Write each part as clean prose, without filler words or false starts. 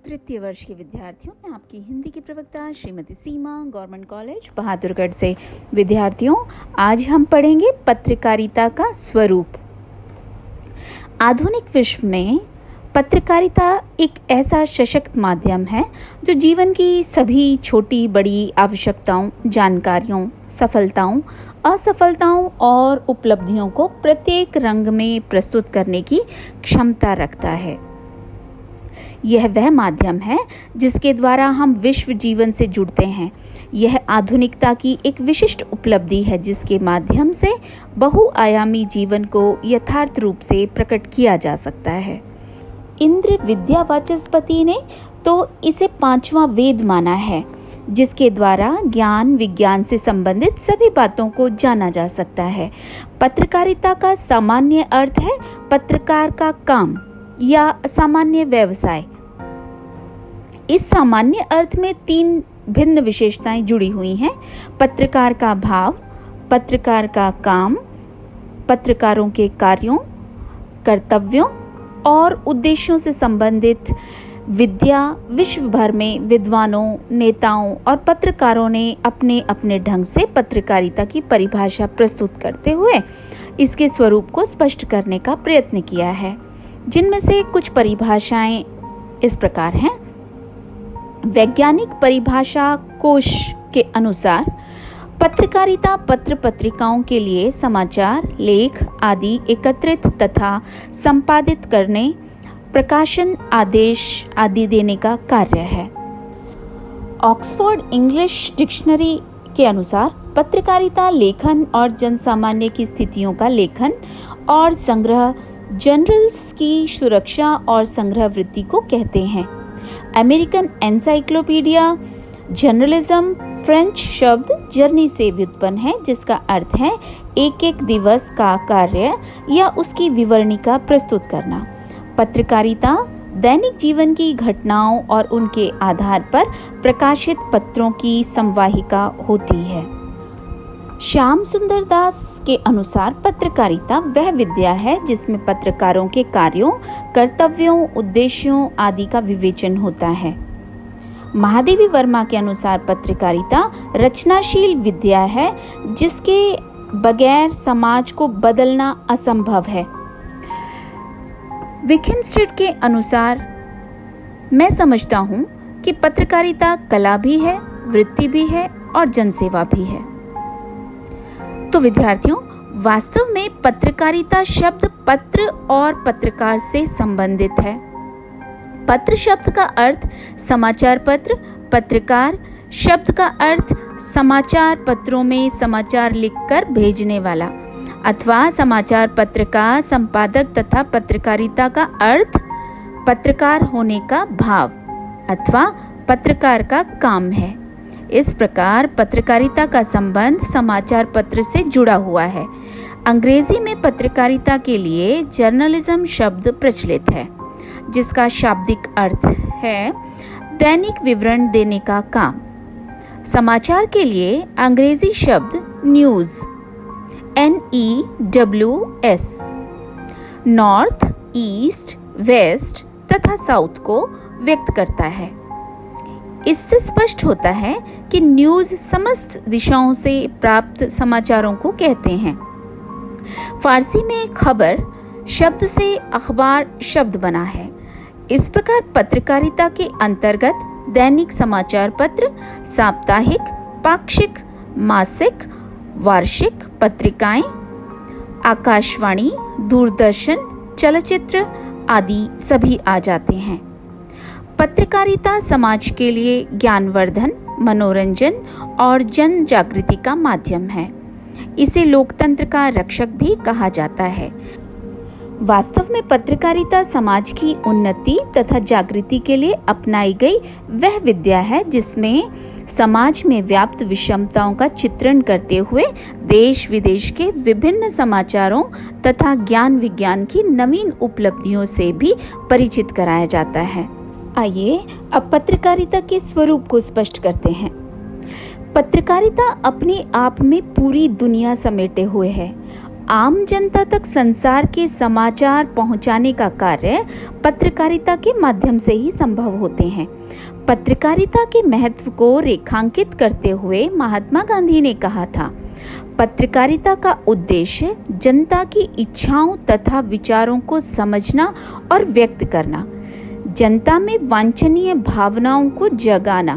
तृतीय वर्ष के विद्यार्थियों, मैं आपकी हिंदी की प्रवक्ता श्रीमती सीमा, गवर्नमेंट कॉलेज बहादुरगढ़ से। विद्यार्थियों, आज हम पढ़ेंगे पत्रकारिता का स्वरूप। आधुनिक विश्व में पत्रकारिता एक ऐसा सशक्त माध्यम है जो जीवन की सभी छोटी बड़ी आवश्यकताओं, जानकारियों, सफलताओं, असफलताओं और उपलब्धियों को प्रत्येक रंग में प्रस्तुत करने की क्षमता रखता है। यह वह माध्यम है जिसके द्वारा हम विश्व जीवन से जुड़ते हैं। यह आधुनिकता की एक विशिष्ट उपलब्धि है जिसके माध्यम से बहुआयामी जीवन को यथार्थ रूप से प्रकट किया जा सकता है। इंद्र विद्या वाचस्पति ने तो इसे पांचवा वेद माना है, जिसके द्वारा ज्ञान विज्ञान से संबंधित सभी बातों को जाना जा सकता है। पत्रकारिता का सामान्य अर्थ है पत्रकार का काम या सामान्य व्यवसाय। इस सामान्य अर्थ में तीन भिन्न विशेषताएं जुड़ी हुई हैं: पत्रकार का भाव, पत्रकार का काम, पत्रकारों के कार्यों, कर्तव्यों और उद्देश्यों से संबंधित विद्या। विश्व भर में विद्वानों, नेताओं और पत्रकारों ने अपने अपने ढंग से पत्रकारिता की परिभाषा प्रस्तुत करते हुए इसके स्वरूप को स्पष्ट करने का प्रयत्न किया है, जिनमें से कुछ परिभाषाएं इस प्रकार हैं। वैज्ञानिक परिभाषा कोश के अनुसार पत्रकारिता पत्र पत्रिकाओं के लिए समाचार, लेख आदि एकत्रित तथा संपादित करने, प्रकाशन आदेश आदि देने का कार्य है। ऑक्सफोर्ड इंग्लिश डिक्शनरी के अनुसार पत्रकारिता लेखन और जनसामान्य की स्थितियों का लेखन और संग्रह, जर्नल्स की सुरक्षा और संग्रह वृत्ति को कहते हैं। अमेरिकन एनसाइक्लोपीडिया जर्नलिज्म फ्रेंच शब्द जर्नी से व्युत्पन्न है, जिसका अर्थ है एक एक दिवस का कार्य या उसकी विवरणिका प्रस्तुत करना। पत्रकारिता दैनिक जीवन की घटनाओं और उनके आधार पर प्रकाशित पत्रों की संवाहिका होती है। श्याम सुंदर दास के अनुसार पत्रकारिता वह विद्या है जिसमें पत्रकारों के कार्यों, कर्तव्यों, उद्देश्यों आदि का विवेचन होता है। महादेवी वर्मा के अनुसार पत्रकारिता रचनाशील विद्या है जिसके बगैर समाज को बदलना असंभव है। विकिनस्टेड के अनुसार मैं समझता हूँ कि पत्रकारिता कला भी है, वृत्ति भी है और जनसेवा भी है। तो विद्यार्थियों, वास्तव में पत्रकारिता शब्द पत्र और पत्रकार से संबंधित है। पत्र शब्द का अर्थ समाचार पत्र, पत्रकार शब्द का अर्थ समाचार पत्रों में समाचार लिखकर भेजने वाला अथवा समाचार पत्र का संपादक तथा पत्रकारिता का अर्थ पत्रकार होने का भाव अथवा पत्रकार का काम है। इस प्रकार पत्रकारिता का संबंध समाचार पत्र से जुड़ा हुआ है। अंग्रेजी में पत्रकारिता के लिए जर्नलिज्म शब्द प्रचलित है, जिसका शाब्दिक अर्थ है दैनिक विवरण देने का काम। समाचार के लिए अंग्रेजी शब्द news NEWS north, east, west तथा साउथ को व्यक्त करता है। इससे स्पष्ट होता है कि न्यूज़ समस्त दिशाओं से प्राप्त समाचारों को कहते हैं। फारसी में खबर शब्द से अखबार शब्द बना है। इस प्रकार पत्रकारिता के अंतर्गत दैनिक समाचार पत्र, साप्ताहिक, पाक्षिक, मासिक, वार्षिक पत्रिकाएं, आकाशवाणी, दूरदर्शन, चलचित्र आदि सभी आ जाते हैं। पत्रकारिता समाज के लिए ज्ञानवर्धन, मनोरंजन और जन जागृति का माध्यम है। इसे लोकतंत्र का रक्षक भी कहा जाता है। वास्तव में पत्रकारिता समाज की उन्नति तथा जागृति के लिए अपनाई गई वह विद्या है जिसमें समाज में व्याप्त विषमताओं का चित्रण करते हुए देश विदेश के विभिन्न समाचारों तथा ज्ञान विज्ञान की नवीन उपलब्धियों से भी परिचित कराया जाता है। आइए अब पत्रकारिता के स्वरूप को स्पष्ट करते हैं। पत्रकारिता अपने आप में पूरी दुनिया समेटे हुए है आम जनता तक संसार के समाचार पहुंचाने का कार्य पत्रकारिता के माध्यम से ही संभव होते हैं। पत्रकारिता के महत्व को रेखांकित करते हुए महात्मा गांधी ने कहा था, पत्रकारिता का उद्देश्य जनता की इच्छाओं तथा विचारों को समझना और व्यक्त करना, जनता में वांछनीय भावनाओं को जगाना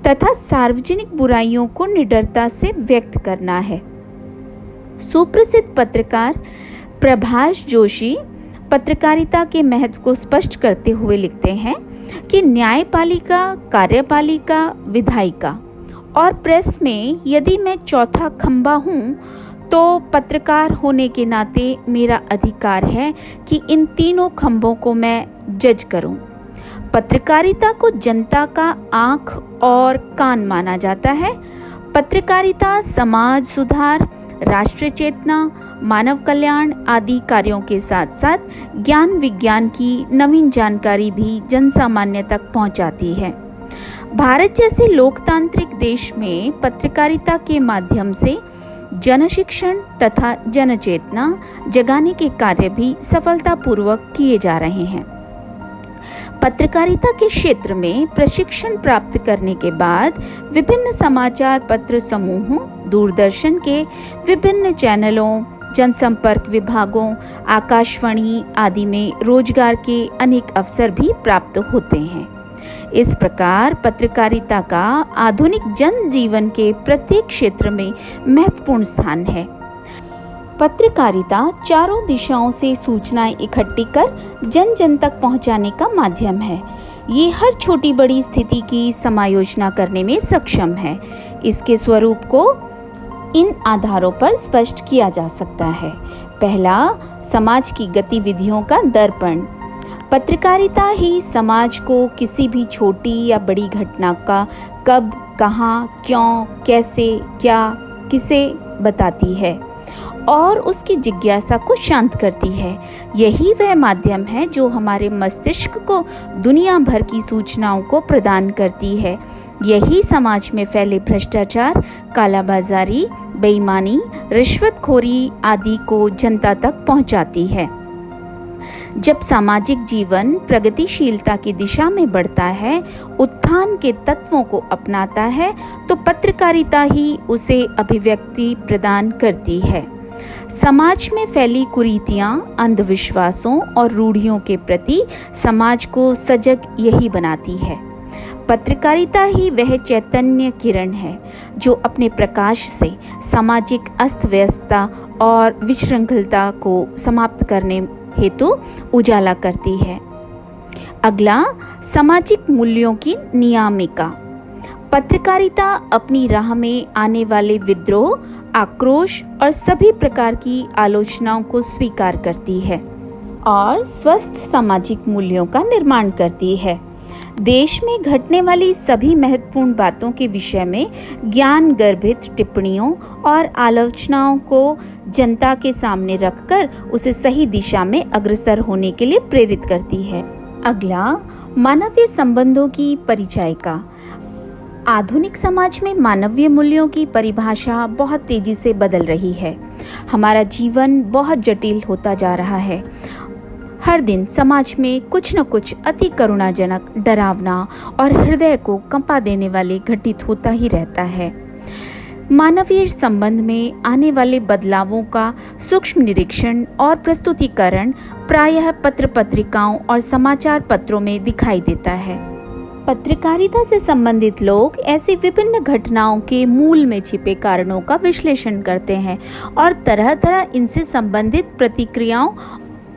तथा सार्वजनिक बुराइयों को निडरता से व्यक्त करना है। सुप्रसिद्ध पत्रकार प्रभाष जोशी पत्रकारिता के महत्व को स्पष्ट करते हुए लिखते हैं कि न्यायपालिका, कार्यपालिका, विधायिका और प्रेस में यदि मैं चौथा खंबा हूँ तो पत्रकार होने के नाते मेरा अधिकार है कि इन तीनों खंभों को मैं जज करूं। पत्रकारिता को जनता का आंख और कान माना जाता है। पत्रकारिता समाज सुधार, राष्ट्र चेतना, मानव कल्याण आदि कार्यों के साथ साथ ज्ञान विज्ञान की नवीन जानकारी भी जनसामान्य तक पहुंचाती है। भारत जैसे लोकतांत्रिक देश में पत्रकारिता के माध्यम से जनशिक्षण तथा जनचेतना जगाने के कार्य भी सफलतापूर्वक किए जा रहे हैं। पत्रकारिता के क्षेत्र में प्रशिक्षण प्राप्त करने के बाद विभिन्न समाचार पत्र समूहों, दूरदर्शन के विभिन्न चैनलों, जनसंपर्क विभागों, आकाशवाणी आदि में रोजगार के अनेक अवसर भी प्राप्त होते हैं। इस प्रकार पत्रकारिता का आधुनिक जनजीवन के प्रत्येक क्षेत्र में महत्वपूर्ण स्थान है। पत्रकारिता चारों दिशाओं से सूचनाएं इकट्ठी कर जन जन तक पहुंचाने का माध्यम है। ये हर छोटी बड़ी स्थिति की समायोजना करने में सक्षम है। इसके स्वरूप को इन आधारों पर स्पष्ट किया जा सकता है। पहला, समाज की गतिविधियों का दर्पण। पत्रकारिता ही समाज को किसी भी छोटी या बड़ी घटना का कब, कहाँ, क्यों, कैसे, क्या, किसे बताती है और उसकी जिज्ञासा को शांत करती है। यही वह माध्यम है जो हमारे मस्तिष्क को दुनिया भर की सूचनाओं को प्रदान करती है। यही समाज में फैले भ्रष्टाचार, कालाबाजारी, बेईमानी, रिश्वतखोरी आदि को जनता तक पहुंचाती है। जब सामाजिक जीवन प्रगतिशीलता की दिशा में बढ़ता है, उत्थान के तत्वों को अपनाता है, तो पत्रकारिता ही उसे अभिव्यक्ति प्रदान करती है। समाज में फैली कुरीतियां, अंधविश्वासों और रूढ़ियों के प्रति समाज को सजग यही बनाती है। पत्रकारिता ही वह चैतन्य किरण है जो अपने प्रकाश से सामाजिक अस्त व्यस्तता और विशृंखलता को समाप्त करने हेतु उजाला करती है। अगला, सामाजिक मूल्यों की नियामिका। पत्रकारिता अपनी राह में आने वाले विद्रोह, आक्रोश और सभी प्रकार की आलोचनाओं को स्वीकार करती है और स्वस्थ सामाजिक मूल्यों का निर्माण करती है। देश में घटने वाली सभी महत्वपूर्ण बातों के विषय में ज्ञान गर्भित टिप्पणियों और आलोचनाओं को जनता के सामने रखकर उसे सही दिशा में अग्रसर होने के लिए प्रेरित करती है। अगला, मानवीय संबंधों की परिचायिका। आधुनिक समाज में मानवीय मूल्यों की परिभाषा बहुत तेजी से बदल रही है। हमारा जीवन बहुत जटिल होता जा रहा है। हर दिन समाज में कुछ न कुछ अति करुणाजनक, डरावना और हृदय को कंपा देने वाले घटित होता ही रहता है। मानवीय संबंध में आने वाले बदलावों का सूक्ष्म निरीक्षण और प्रस्तुतिकरण प्रायः पत्र पत्रिकाओं और समाचार पत्रों में दिखाई देता है। पत्रकारिता से संबंधित लोग ऐसी विभिन्न घटनाओं के मूल में छिपे कारणों का विश्लेषण करते हैं और तरह तरह इनसे संबंधित प्रतिक्रियाओं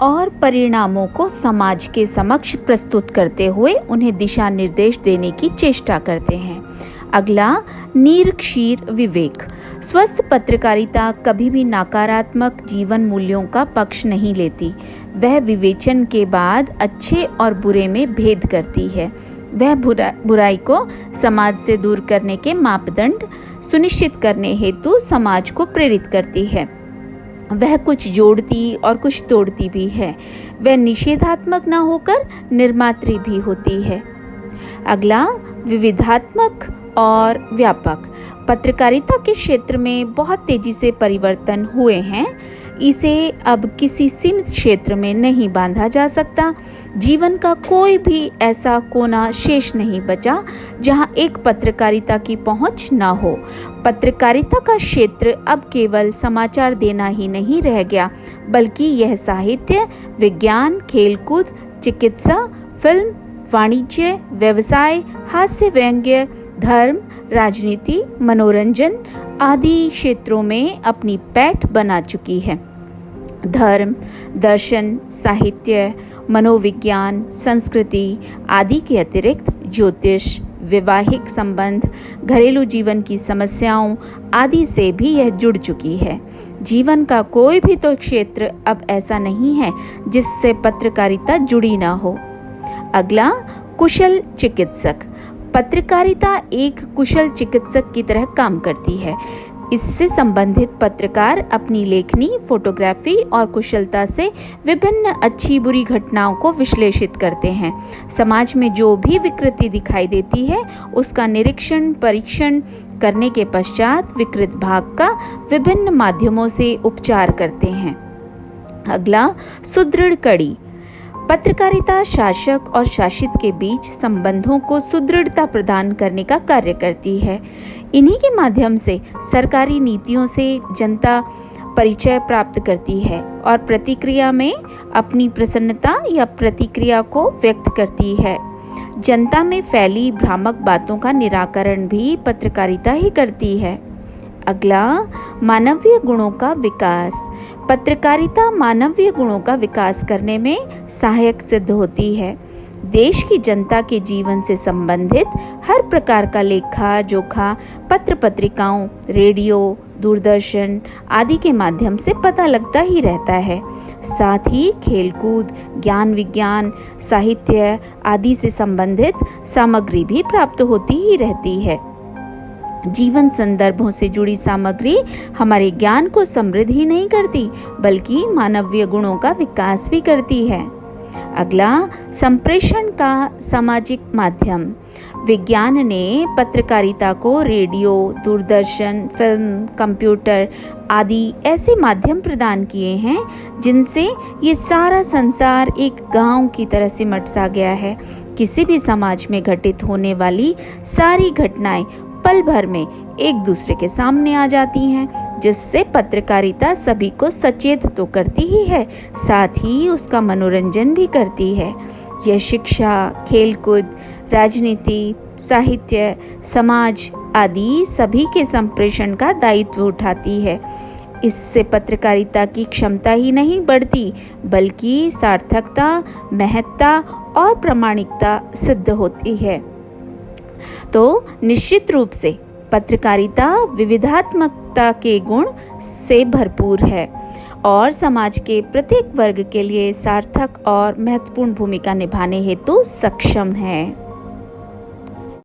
और परिणामों को समाज के समक्ष प्रस्तुत करते हुए उन्हें दिशा निर्देश देने की चेष्टा करते हैं। अगला, निरक्षीर विवेक। स्वस्थ पत्रकारिता कभी भी नकारात्मक जीवन मूल्यों का पक्ष नहीं लेती। वह विवेचन के बाद अच्छे और बुरे में भेद करती है। वह बुराई को समाज से दूर करने के मापदंड सुनिश्चित करने हेतु समाज को प्रेरित करती है। वह कुछ जोड़ती और कुछ तोड़ती भी है। वह निषेधात्मक न होकर निर्मात्री भी होती है। अगला, विविधात्मक और व्यापक। पत्रकारिता के क्षेत्र में बहुत तेजी से परिवर्तन हुए हैं। इसे अब किसी सीमित क्षेत्र में नहीं बांधा जा सकता। जीवन का कोई भी ऐसा कोना शेष नहीं बचा जहां एक पत्रकारिता की पहुंच न हो। पत्रकारिता का क्षेत्र अब केवल समाचार देना ही नहीं रह गया, बल्कि यह साहित्य, विज्ञान, खेलकूद, चिकित्सा, फिल्म, वाणिज्य, व्यवसाय, हास्य, व्यंग्य, धर्म, राजनीति, मनोरंजन आदि क्षेत्रों में अपनी पैठ बना चुकी है। धर्म, दर्शन, साहित्य, मनोविज्ञान, संस्कृति आदि के अतिरिक्त ज्योतिष, वैवाहिक संबंध, घरेलू जीवन की समस्याओं आदि से भी यह जुड़ चुकी है। जीवन का कोई भी तो क्षेत्र अब ऐसा नहीं है जिससे पत्रकारिता जुड़ी ना हो। अगला, कुशल चिकित्सक। पत्रकारिता एक कुशल चिकित्सक की तरह काम करती है। इससे संबंधित पत्रकार अपनी लेखनी, फोटोग्राफी और कुशलता से विभिन्न अच्छी बुरी घटनाओं को विश्लेषित करते हैं। समाज में जो भी विकृति दिखाई देती है उसका निरीक्षण, परीक्षण करने के पश्चात विकृत भाग का विभिन्न माध्यमों से उपचार करते हैं। अगला, सुदृढ़ कड़ी। पत्रकारिता शासक और शासित के बीच संबंधों को सुदृढ़ता प्रदान करने का कार्य करती है। इन्हीं के माध्यम से सरकारी नीतियों से जनता परिचय प्राप्त करती है और प्रतिक्रिया में अपनी प्रसन्नता या प्रतिक्रिया को व्यक्त करती है। जनता में फैली भ्रामक बातों का निराकरण भी पत्रकारिता ही करती है। अगला, मानवीय गुणों का विकास। पत्रकारिता मानवीय गुणों का विकास करने में सहायक सिद्ध होती है। देश की जनता के जीवन से संबंधित हर प्रकार का लेखा जोखा पत्र पत्रिकाओं, रेडियो, दूरदर्शन आदि के माध्यम से पता लगता ही रहता है। साथ ही खेलकूद, ज्ञान विज्ञान, साहित्य आदि से संबंधित सामग्री भी प्राप्त होती ही रहती है। जीवन संदर्भों से जुड़ी सामग्री हमारे ज्ञान को समृद्ध ही नहीं करती, बल्कि मानवीय गुणों का विकास भी करती है। अगला, संप्रेषण का सामाजिक माध्यम। विज्ञान ने पत्रकारिता को रेडियो, दूरदर्शन, फिल्म, कंप्यूटर आदि ऐसे माध्यम प्रदान किए हैं जिनसे ये सारा संसार एक गांव की तरह सिमट सा गया है। किसी भी समाज में घटित होने वाली सारी घटनाएं पल भर में एक दूसरे के सामने आ जाती हैं, जिससे पत्रकारिता सभी को सचेत तो करती ही है, साथ ही उसका मनोरंजन भी करती है। यह शिक्षा, खेलकूद, राजनीति, साहित्य, समाज आदि सभी के संप्रेषण का दायित्व उठाती है। इससे पत्रकारिता की क्षमता ही नहीं बढ़ती, बल्कि सार्थकता, महत्ता और प्रामाणिकता सिद्ध होती है। तो निश्चित रूप से पत्रकारिता विविधात्मकता के गुण से भरपूर है और समाज के प्रत्येक वर्ग के लिए सार्थक और महत्वपूर्ण भूमिका निभाने हेतु सक्षम है।